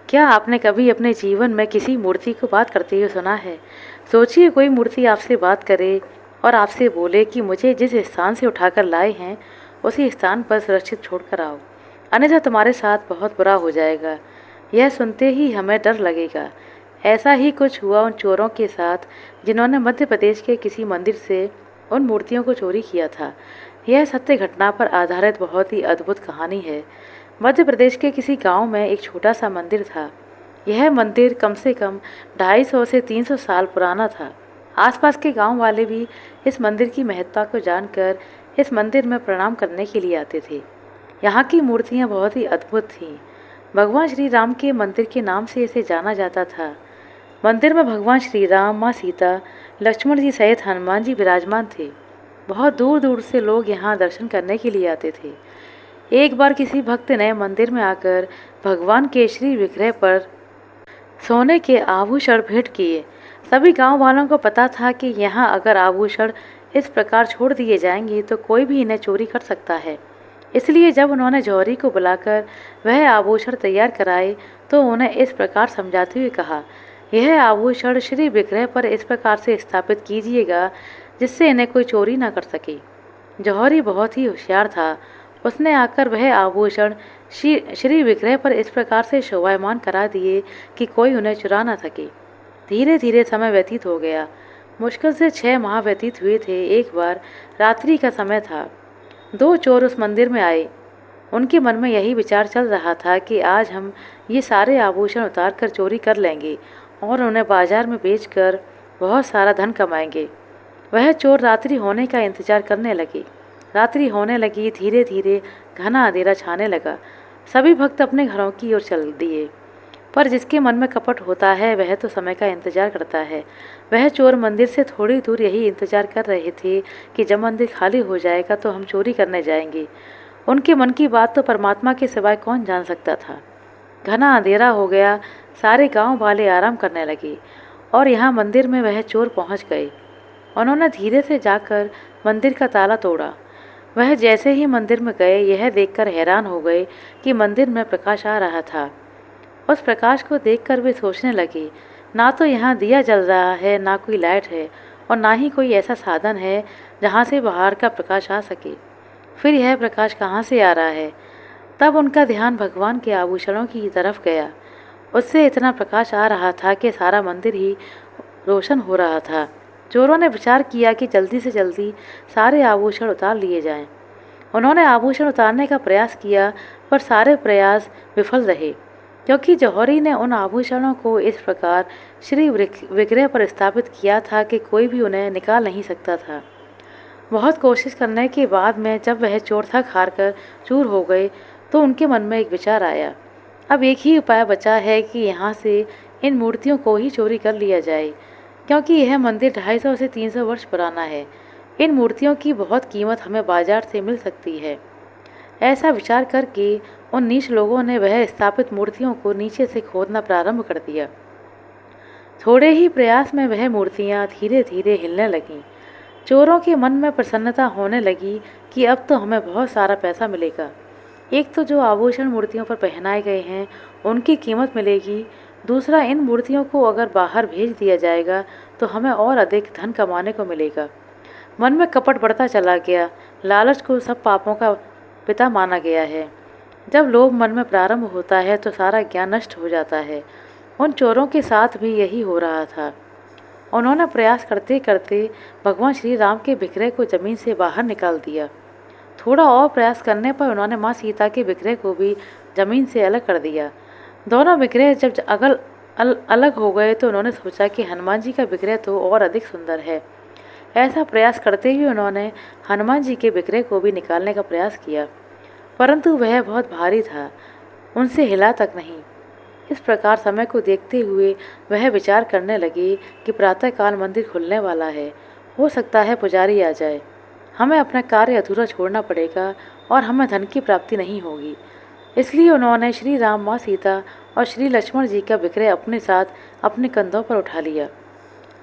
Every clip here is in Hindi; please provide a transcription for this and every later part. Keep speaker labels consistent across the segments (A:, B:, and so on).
A: क्या आपने कभी अपने जीवन में किसी मूर्ति को बात करते हुए सुना है? सोचिए कोई मूर्ति आपसे बात करे और आपसे बोले कि मुझे जिस स्थान से उठाकर लाए हैं, उसी स्थान पर सुरक्षित छोड़कर आओ, अन्यथा तुम्हारे साथ बहुत बुरा हो जाएगा। यह सुनते ही हमें डर लगेगा। ऐसा ही कुछ हुआ उन चोरों के साथ जिन्होंने मध्य प्रदेश के किसी मंदिर से उन मूर्तियों को चोरी किया था। यह सत्य घटना पर आधारित बहुत ही अद्भुत कहानी है। मध्य प्रदेश के किसी गांव में एक छोटा सा मंदिर था। यह मंदिर कम से कम 250 से 300 साल पुराना था। आसपास के गांव वाले भी इस मंदिर की महत्ता को जानकर इस मंदिर में प्रणाम करने के लिए आते थे। यहाँ की मूर्तियाँ बहुत ही अद्भुत थीं। भगवान श्री राम के मंदिर के नाम से इसे जाना जाता था। मंदिर में भगवान श्री राम, माँ सीता, लक्ष्मण जी सहित हनुमान जी विराजमान थे। बहुत दूर दूर से लोग यहाँ दर्शन करने के लिए आते थे। एक बार किसी भक्त ने मंदिर में आकर भगवान के श्री विग्रह पर सोने के आभूषण भेंट किए। सभी गांव वालों को पता था कि यहाँ अगर आभूषण इस प्रकार छोड़ दिए जाएंगे तो कोई भी इन्हें चोरी कर सकता है। इसलिए जब उन्होंने जौहरी को बुलाकर वह आभूषण तैयार कराए तो उन्हें इस प्रकार समझाते हुए कहा, यह आभूषण श्री विग्रह पर इस प्रकार से स्थापित कीजिएगा जिससे इन्हें कोई चोरी न कर सके। जौहरी बहुत ही होशियार था। उसने आकर वह आभूषण श्री विग्रह पर इस प्रकार से शोभायमान करा दिए कि कोई उन्हें चुरा न सके। धीरे धीरे समय व्यतीत हो गया। मुश्किल से 6 माह व्यतीत हुए थे। एक बार रात्रि का समय था। 2 चोर उस मंदिर में आए। उनके मन में यही विचार चल रहा था कि आज हम ये सारे आभूषण उतार कर चोरी कर लेंगे और उन्हें बाजार में बेचकर बहुत सारा धन कमाएंगे। वह चोर रात्रि होने का इंतजार करने लगे। रात्रि होने लगी। धीरे धीरे घना अंधेरा छाने लगा। सभी भक्त अपने घरों की ओर चल दिए। पर जिसके मन में कपट होता है वह तो समय का इंतजार करता है। वह चोर मंदिर से थोड़ी दूर यही इंतजार कर रहे थे कि जब मंदिर खाली हो जाएगा तो हम चोरी करने जाएंगे। उनके मन की बात तो परमात्मा के सिवाय कौन जान सकता था। घना अंधेरा हो गया। सारे गांव वाले आराम करने लगे और यहाँ मंदिर में वह चोर पहुँच गए। उन्होंने धीरे से जाकर मंदिर का ताला तोड़ा। वह जैसे ही मंदिर में गए यह देखकर हैरान हो गए कि मंदिर में प्रकाश आ रहा था। उस प्रकाश को देखकर वे सोचने लगे, ना तो यहाँ दिया जल रहा है, ना कोई लाइट है और ना ही कोई ऐसा साधन है जहाँ से बाहर का प्रकाश आ सके। फिर यह प्रकाश कहाँ से आ रहा है? तब उनका ध्यान भगवान के आभूषणों की तरफ गया। उससे इतना प्रकाश आ रहा था कि सारा मंदिर ही रोशन हो रहा था। चोरों ने विचार किया कि जल्दी से जल्दी सारे आभूषण उतार लिए जाएं। उन्होंने आभूषण उतारने का प्रयास किया पर सारे प्रयास विफल रहे क्योंकि जौहरी ने उन आभूषणों को इस प्रकार श्री विग्रह पर स्थापित किया था कि कोई भी उन्हें निकाल नहीं सकता था। बहुत कोशिश करने के बाद में जब वह चोर थक हार कर चूर हो गए तो उनके मन में एक विचार आया, अब एक ही उपाय बचा है कि यहाँ से इन मूर्तियों को ही चोरी कर लिया जाए क्योंकि यह मंदिर 250 से 300 वर्ष पुराना है। इन मूर्तियों की बहुत कीमत हमें बाजार से मिल सकती है। ऐसा विचार करके उन नीच लोगों ने वह स्थापित मूर्तियों को नीचे से खोदना प्रारंभ कर दिया। थोड़े ही प्रयास में वह मूर्तियाँ धीरे धीरे हिलने लगीं। चोरों के मन में प्रसन्नता होने लगी कि अब तो हमें बहुत सारा पैसा मिलेगा। एक तो जो आभूषण मूर्तियों पर पहनाए गए हैं उनकी कीमत मिलेगी, दूसरा इन मूर्तियों को अगर बाहर भेज दिया जाएगा तो हमें और अधिक धन कमाने को मिलेगा। मन में कपट बढ़ता चला गया। लालच को सब पापों का पिता माना गया है। जब लोभ मन में प्रारंभ होता है तो सारा ज्ञान नष्ट हो जाता है। उन चोरों के साथ भी यही हो रहा था। उन्होंने प्रयास करते करते भगवान श्री राम के विग्रह को जमीन से बाहर निकाल दिया। थोड़ा और प्रयास करने पर उन्होंने माँ सीता के विग्रह को भी जमीन से अलग कर दिया। दोनों विग्रह जब अलग हो गए तो उन्होंने सोचा कि हनुमान जी का विग्रह तो और अधिक सुंदर है। ऐसा प्रयास करते हुए उन्होंने हनुमान जी के विग्रह को भी निकालने का प्रयास किया, परंतु वह बहुत भारी था, उनसे हिला तक नहीं। इस प्रकार समय को देखते हुए वह विचार करने लगे कि प्रातःकाल मंदिर खुलने वाला है, हो सकता है पुजारी आ जाए। हमें अपना कार्य अधूरा छोड़ना पड़ेगा और हमें धन की प्राप्ति नहीं होगी। इसलिए उन्होंने श्री राम, माँ सीता और श्री लक्ष्मण जी का विग्रह अपने साथ अपने कंधों पर उठा लिया।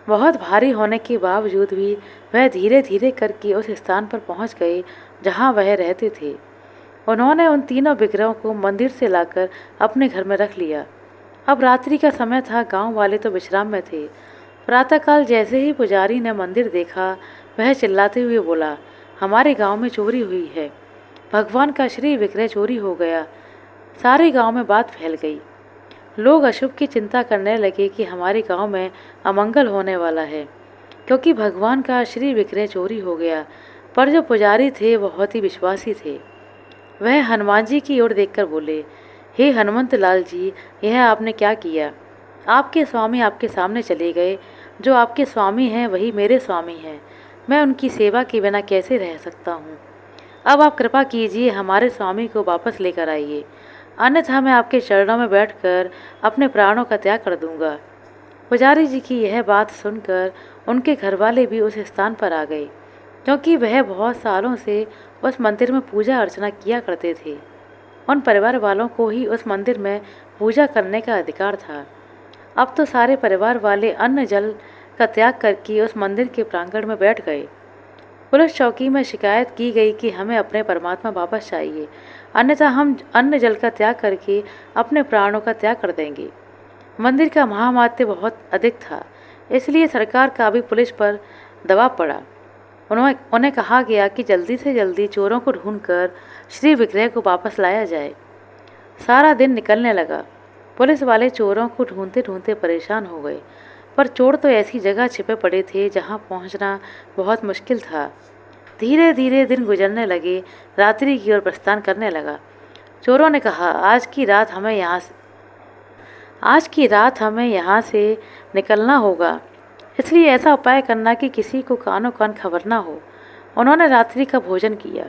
A: बहुत भारी होने के बावजूद भी वह धीरे धीरे करके उस स्थान पर पहुंच गए जहां वह रहते थे। उन्होंने उन तीनों विग्रहों को मंदिर से लाकर अपने घर में रख लिया। अब रात्रि का समय था, गांव वाले तो विश्राम में थे। प्रातःकाल जैसे ही पुजारी ने मंदिर देखा, वह चिल्लाते हुए बोला, हमारे गांव में चोरी हुई है, भगवान का श्री विग्रह चोरी हो गया। सारे गांव में बात फैल गई। लोग अशुभ की चिंता करने लगे कि हमारे गांव में अमंगल होने वाला है, क्योंकि भगवान का श्री विग्रह चोरी हो गया। पर जो पुजारी थे वो बहुत ही विश्वासी थे। वह हनुमान जी की ओर देखकर बोले, हे हनुमंत लाल जी, यह आपने क्या किया? आपके स्वामी आपके सामने चले गए। जो आपके स्वामी हैं वही मेरे स्वामी हैं। मैं उनकी सेवा के बिना कैसे रह सकता हूँ? अब आप कृपा कीजिए, हमारे स्वामी को वापस लेकर आइए, अन्यथा मैं आपके चरणों में बैठकर अपने प्राणों का त्याग कर दूंगा। पुजारी जी की यह बात सुनकर उनके घरवाले भी उस स्थान पर आ गए, क्योंकि वह बहुत सालों से उस मंदिर में पूजा अर्चना किया करते थे। उन परिवार वालों को ही उस मंदिर में पूजा करने का अधिकार था। अब तो सारे परिवार वाले अन्न जल का त्याग करके उस मंदिर के प्रांगण में बैठ गए। पुलिस चौकी में शिकायत की गई कि हमें अपने परमात्मा वापस चाहिए, अन्यथा हम अन्न जल का त्याग करके अपने प्राणों का त्याग कर देंगे। मंदिर का महामात्य बहुत अधिक था, इसलिए सरकार का भी पुलिस पर दबाव पड़ा। उन्हें कहा गया कि जल्दी से जल्दी चोरों को ढूंढकर श्री विग्रह को वापस लाया जाए। सारा दिन निकलने लगा। पुलिस वाले चोरों को ढूंढते ढूंढते परेशान हो गए, पर चोर तो ऐसी जगह छिपे पड़े थे जहां पहुंचना बहुत मुश्किल था। धीरे धीरे दिन गुजरने लगे, रात्रि की ओर प्रस्थान करने लगा। चोरों ने कहा, आज की रात हमें यहाँ से निकलना होगा, इसलिए ऐसा उपाय करना कि किसी को कानों कान खबर ना हो। उन्होंने रात्रि का भोजन किया।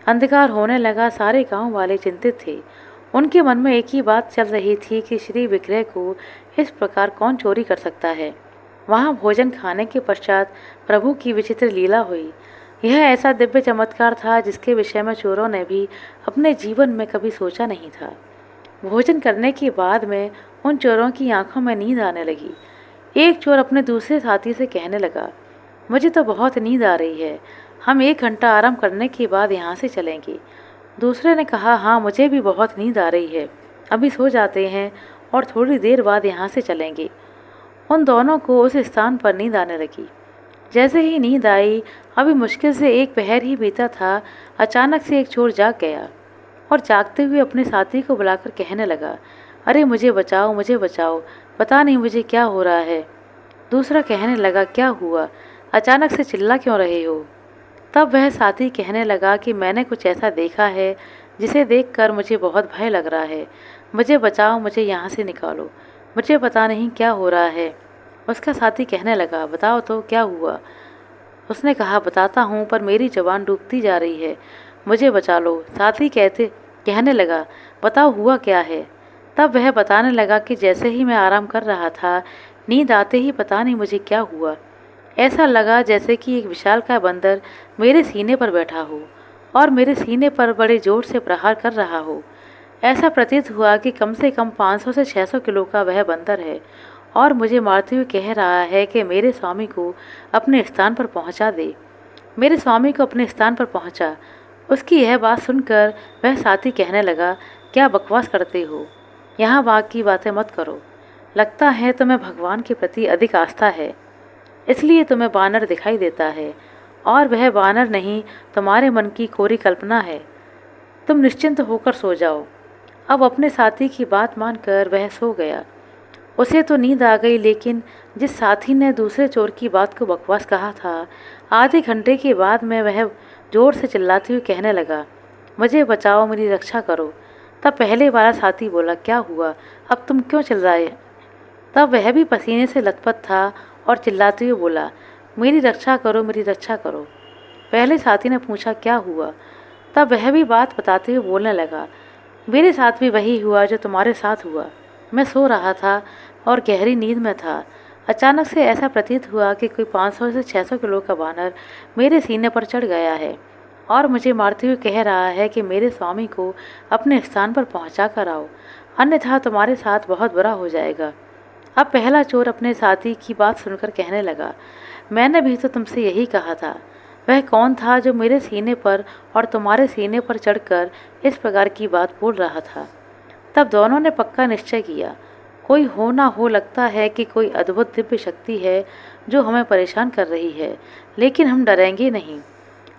A: अंधकार होने लगा। सारे गांव वाले चिंतित थे। उनके मन में एक ही बात चल रही थी कि श्री विग्रह को इस प्रकार कौन चोरी कर सकता है। वहाँ भोजन खाने के पश्चात प्रभु की विचित्र लीला हुई। यह ऐसा दिव्य चमत्कार था जिसके विषय में चोरों ने भी अपने जीवन में कभी सोचा नहीं था। भोजन करने के बाद में उन चोरों की आंखों में नींद आने लगी। एक चोर अपने दूसरे साथी से कहने लगा, मुझे तो बहुत नींद आ रही है, हम 1 घंटा आराम करने के बाद यहाँ से चलेंगे। दूसरे ने कहा, हाँ मुझे भी बहुत नींद आ रही है, अभी सो जाते हैं और थोड़ी देर बाद यहाँ से चलेंगे। उन दोनों को उस स्थान पर नींद आने लगी। जैसे ही नींद आई, अभी मुश्किल से 1 पहर ही बीता था, अचानक से एक चोर जाग गया और जागते हुए अपने साथी को बुलाकर कहने लगा, अरे मुझे बचाओ, मुझे बचाओ, पता नहीं मुझे क्या हो रहा है। दूसरा कहने लगा, क्या हुआ, अचानक से चिल्ला क्यों रहे हो? तब वह साथी कहने लगा कि मैंने कुछ ऐसा देखा है जिसे देखकर मुझे बहुत भय लग रहा है, मुझे बचाओ, मुझे यहाँ से निकालो, मुझे पता नहीं क्या हो रहा है। उसका साथी कहने लगा, बताओ तो क्या हुआ? उसने कहा, बताता हूँ, पर मेरी जुबान डूबती जा रही है, मुझे बचा लो। साथी कहने लगा, बताओ हुआ क्या है? तब वह बताने लगा कि जैसे ही मैं आराम कर रहा था, नींद आते ही पता नहीं मुझे क्या हुआ, ऐसा लगा जैसे कि एक विशालकाय बंदर मेरे सीने पर बैठा हो और मेरे सीने पर बड़े जोर से प्रहार कर रहा हो। ऐसा प्रतीत हुआ कि कम से कम 500 से 600 किलो का वह बंदर है और मुझे मारते हुए कह रहा है कि मेरे स्वामी को अपने स्थान पर पहुंचा दे। मेरे स्वामी को अपने स्थान पर पहुंचा। उसकी यह बात सुनकर वह साथी कहने लगा, क्या बकवास करते हो, यहाँ बाकी बातें मत करो, लगता है तुम्हें भगवान के प्रति अधिक आस्था है, इसलिए तुम्हें बानर दिखाई देता है, और वह बानर नहीं, तुम्हारे मन की कोरी कल्पना है। तुम निश्चिंत होकर सो जाओ। अब अपने साथी की बात मानकर वह सो गया। उसे तो नींद आ गई, लेकिन जिस साथी ने दूसरे चोर की बात को बकवास कहा था, आधे घंटे के बाद में वह जोर से चिल्लाते हुए कहने लगा, मुझे बचाओ, मेरी रक्षा करो। तब पहले वाला साथी बोला, क्या हुआ, अब तुम क्यों चिल्लाए? तब वह भी पसीने से लथपथ था और चिल्लाते हुए बोला, मेरी रक्षा करो, मेरी रक्षा करो। पहले साथी ने पूछा, क्या हुआ? तब वह भी बात बताते हुए बोलने लगा, मेरे साथ भी वही हुआ जो तुम्हारे साथ हुआ। मैं सो रहा था और गहरी नींद में था। अचानक से ऐसा प्रतीत हुआ कि कोई 500 से 600 किलो का बानर मेरे सीने पर चढ़ गया है और मुझे मारते हुए कह रहा है कि मेरे स्वामी को अपने स्थान पर पहुंचा कर आओ, अन्यथा तुम्हारे साथ बहुत बुरा हो जाएगा। अब पहला चोर अपने साथी की बात सुनकर कहने लगा, मैंने भी तो तुमसे यही कहा था। वह कौन था जो मेरे सीने पर और तुम्हारे सीने पर चढ़कर इस प्रकार की बात बोल रहा था? तब दोनों ने पक्का निश्चय किया। कोई हो ना हो, लगता है कि कोई अद्भुत दिव्य शक्ति है जो हमें परेशान कर रही है, लेकिन हम डरेंगे नहीं।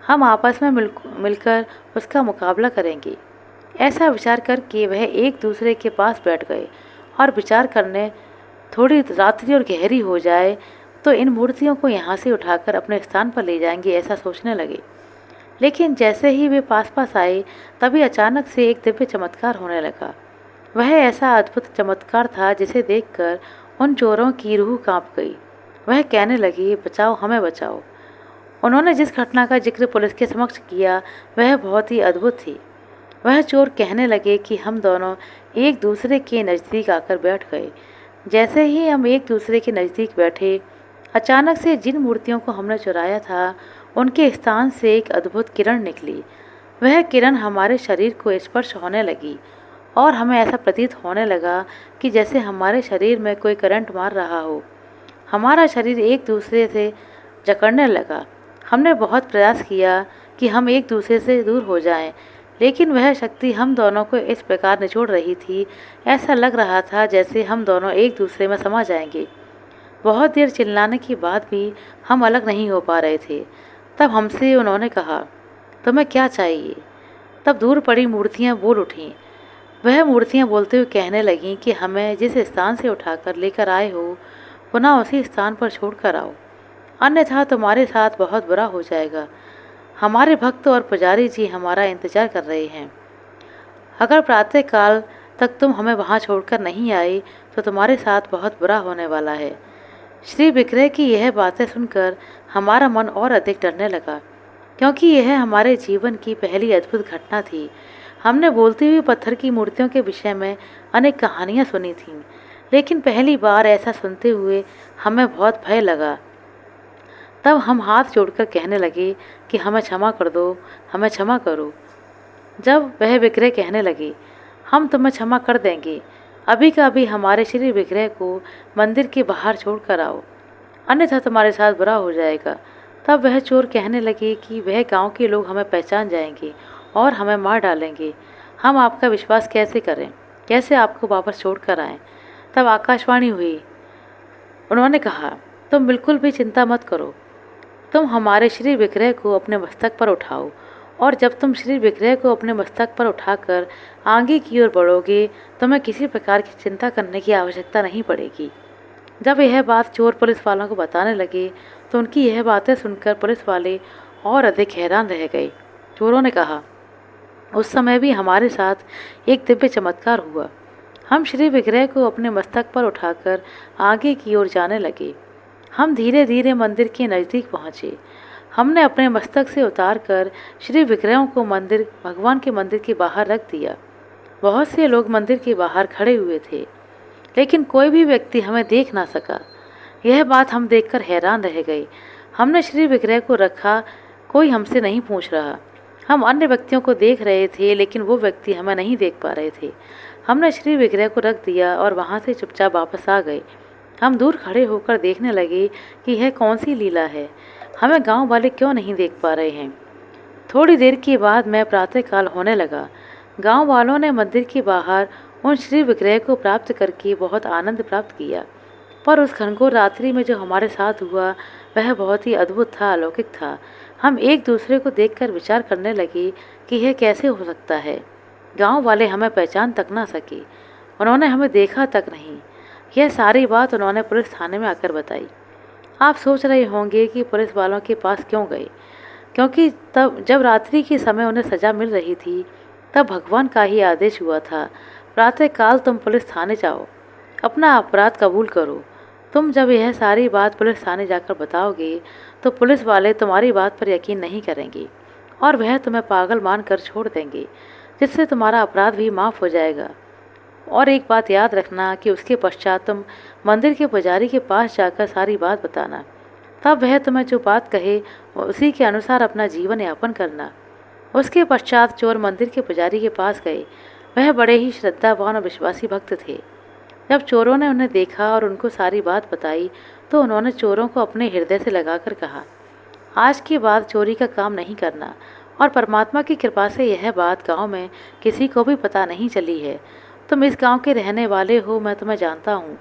A: हम आपस में मिलकर उसका मुकाबला करेंगे। ऐसा विचार करके वह एक दूसरे के पास बैठ गए और विचार करने। थोड़ी रात्रि और गहरी हो जाए तो इन मूर्तियों को यहाँ से उठाकर अपने स्थान पर ले जाएंगे, ऐसा सोचने लगे। लेकिन जैसे ही वे पास पास आए, तभी अचानक से एक दिव्य चमत्कार होने लगा। वह ऐसा अद्भुत चमत्कार था जिसे देखकर उन चोरों की रूह कांप गई। वह कहने लगे, बचाओ, हमें बचाओ। उन्होंने जिस घटना का जिक्र पुलिस के समक्ष किया वह बहुत ही अद्भुत थी। वह चोर कहने लगे कि हम दोनों एक दूसरे के नज़दीक आकर बैठ गए। जैसे ही हम एक दूसरे के नज़दीक बैठे, अचानक से जिन मूर्तियों को हमने चुराया था उनके स्थान से एक अद्भुत किरण निकली। वह किरण हमारे शरीर को स्पर्श होने लगी और हमें ऐसा प्रतीत होने लगा कि जैसे हमारे शरीर में कोई करंट मार रहा हो। हमारा शरीर एक दूसरे से जकड़ने लगा। हमने बहुत प्रयास किया कि हम एक दूसरे से दूर हो जाएं, लेकिन वह शक्ति हम दोनों को इस प्रकार निचोड़ रही थी, ऐसा लग रहा था जैसे हम दोनों एक दूसरे में समा जाएंगे। बहुत देर चिल्लाने के बाद भी हम अलग नहीं हो पा रहे थे। तब हमसे उन्होंने कहा, तुम्हें क्या चाहिए? तब दूर पड़ी मूर्तियाँ बोल उठीं। वह मूर्तियाँ बोलते हुए कहने लगीं कि हमें जिस स्थान से उठाकर लेकर आए हो, पुनः उसी स्थान पर छोड़ कर आओ, अन्यथा तुम्हारे साथ बहुत बुरा हो जाएगा। हमारे भक्त और पुजारी जी हमारा इंतजार कर रहे हैं। अगर प्रातःकाल तक तुम हमें वहाँ छोड़कर नहीं आए तो तुम्हारे साथ बहुत बुरा होने वाला है। श्री विक्रय की यह बातें सुनकर हमारा मन और अधिक डरने लगा, क्योंकि यह हमारे जीवन की पहली अद्भुत घटना थी। हमने बोलती हुई पत्थर की मूर्तियों के विषय में अनेक कहानियाँ सुनी थीं, लेकिन पहली बार ऐसा सुनते हुए हमें बहुत भय लगा। तब हम हाथ जोड़कर कहने लगे कि हमें क्षमा कर दो, हमें क्षमा करो। जब वह विक्रय कहने लगे, हम तुम्हें क्षमा कर देंगे, अभी का अभी हमारे श्री विक्रय को मंदिर के बाहर छोड़ कर आओ, अन्यथा तुम्हारे साथ बुरा हो जाएगा। तब वह चोर कहने लगे कि वह गांव के लोग हमें पहचान जाएंगे और हमें मार डालेंगे। हम आपका विश्वास कैसे करें, कैसे आपको वापस छोड़ कर आएँ। तब आकाशवाणी हुई। उन्होंने कहा, तुम बिल्कुल भी चिंता मत करो, तुम हमारे श्री विक्रय को अपने मस्तक पर उठाओ, और जब तुम श्री विक्रय को अपने मस्तक पर उठाकर आगे की ओर बढ़ोगे, तुम्हें किसी प्रकार की चिंता करने की आवश्यकता नहीं पड़ेगी। जब यह बात चोर पुलिस वालों को बताने लगे तो उनकी यह बातें सुनकर पुलिस वाले और अधिक हैरान रह गए। चोरों ने कहा, उस समय भी हमारे साथ एक दिव्य चमत्कार हुआ। हम श्री विक्रय को अपने मस्तक पर उठाकर आगे की ओर जाने लगे। हम धीरे धीरे मंदिर के नज़दीक पहुँचे। हमने अपने मस्तक से उतारकर श्री विक्रयों को भगवान के मंदिर के बाहर रख दिया। बहुत से लोग मंदिर के बाहर खड़े हुए थे, लेकिन कोई भी व्यक्ति हमें देख ना सका। यह बात हम देखकर हैरान रह गए। हमने श्री विक्रय को रखा, कोई हमसे नहीं पूछ रहा। हम अन्य व्यक्तियों को देख रहे थे, लेकिन वो व्यक्ति हमें नहीं देख पा रहे थे। हमने श्री विक्रय को रख दिया और वहाँ से चुपचाप वापस आ गए। हम दूर खड़े होकर देखने लगे कि यह कौन सी लीला है, हमें गांव वाले क्यों नहीं देख पा रहे हैं। थोड़ी देर के बाद मैं प्रातःकाल होने लगा। गांव वालों ने मंदिर के बाहर उन श्री विक्रय को प्राप्त करके बहुत आनंद प्राप्त किया, पर उस घनघोर रात्रि में जो हमारे साथ हुआ वह बहुत ही अद्भुत था, अलौकिक था। हम एक दूसरे को देखकर विचार करने लगे कि यह कैसे हो सकता है। गांव वाले हमें पहचान तक ना सके, उन्होंने हमें देखा तक नहीं। यह सारी बात उन्होंने पुलिस थाने में आकर बताई। आप सोच रहे होंगे कि पुलिस वालों के पास क्यों गए, क्योंकि तब जब रात्रि के समय उन्हें सज़ा मिल रही थी तब भगवान का ही आदेश हुआ था, प्रातःकाल तुम पुलिस थाने जाओ, अपना अपराध कबूल करो। तुम जब यह सारी बात पुलिस थाने जाकर बताओगे तो पुलिस वाले तुम्हारी बात पर यकीन नहीं करेंगे और वह तुम्हें पागल मानकर छोड़ देंगे, जिससे तुम्हारा अपराध भी माफ़ हो जाएगा। और एक बात याद रखना कि उसके पश्चात तुम मंदिर के पुजारी के पास जाकर सारी बात बताना, तब वह तुम्हें जो बात कहे उसी के अनुसार अपना जीवन यापन करना। उसके पश्चात चोर मंदिर के पुजारी के पास गए। वह बड़े ही श्रद्धावान और विश्वासी भक्त थे। जब चोरों ने उन्हें देखा और उनको सारी बात बताई तो उन्होंने चोरों को अपने हृदय से लगाकर कहा, आज के बाद चोरी का काम नहीं करना। और परमात्मा की कृपा से यह बात गांव में किसी को भी पता नहीं चली है। तुम इस गांव के रहने वाले हो, मैं तुम्हें जानता हूँ,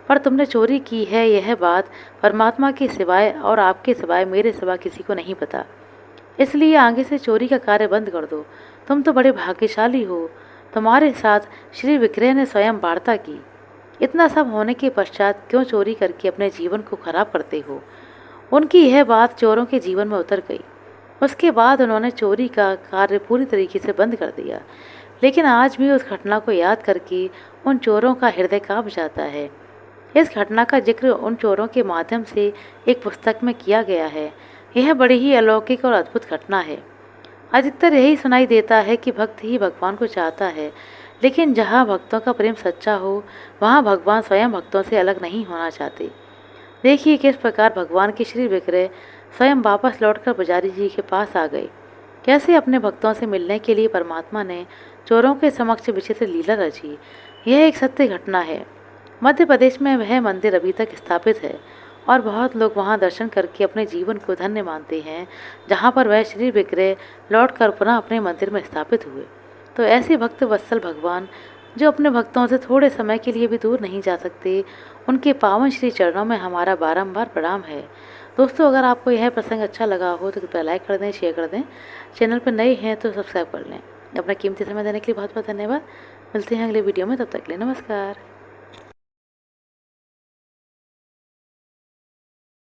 A: पर तुमने चोरी की है यह बात परमात्मा के सिवाय और आपके सिवाय मेरे सिवा किसी को नहीं पता। इसलिए आगे से चोरी का कार्य बंद कर दो। तुम तो बड़े भाग्यशाली हो, तुम्हारे साथ श्री विक्रय ने स्वयं वार्ता की। इतना सब होने के पश्चात क्यों चोरी करके अपने जीवन को खराब करते हो। उनकी यह बात चोरों के जीवन में उतर गई। उसके बाद उन्होंने चोरी का कार्य पूरी तरीके से बंद कर दिया। लेकिन आज भी उस घटना को याद करके उन चोरों का हृदय कांप जाता है। इस घटना का जिक्र उन चोरों के माध्यम से एक पुस्तक में किया गया है। यह बड़ी ही अलौकिक और अद्भुत घटना है। अधिकतर यही सुनाई देता है कि भक्त ही भगवान को चाहता है, लेकिन जहाँ भक्तों का प्रेम सच्चा हो, वहाँ भगवान स्वयं भक्तों से अलग नहीं होना चाहते। देखिए किस प्रकार भगवान के श्री विक्रय स्वयं वापस लौटकर पुजारी जी के पास आ गए। कैसे अपने भक्तों से मिलने के लिए परमात्मा ने चोरों के समक्ष विचित्र लीला रची। यह एक सत्य घटना है। मध्य प्रदेश में वह मंदिर अभी तक स्थापित है और बहुत लोग वहां दर्शन करके अपने जीवन को धन्य मानते हैं, जहां पर वह श्री विक्रय लौटकर पुनः अपने मंदिर में स्थापित हुए। तो ऐसे भक्त वत्सल भगवान जो अपने भक्तों से थोड़े समय के लिए भी दूर नहीं जा सकते, उनके पावन श्री चरणों में हमारा बारंबार प्रणाम है। दोस्तों, अगर आपको यह प्रसंग अच्छा लगा हो तो कृपया लाइक कर दें, शेयर कर दें। चैनल पर नए हैं तो सब्सक्राइब कर लें। अपना कीमती समय देने के लिए बहुत बहुत धन्यवाद। मिलते हैं अगले वीडियो में, तब तक के लिए नमस्कार।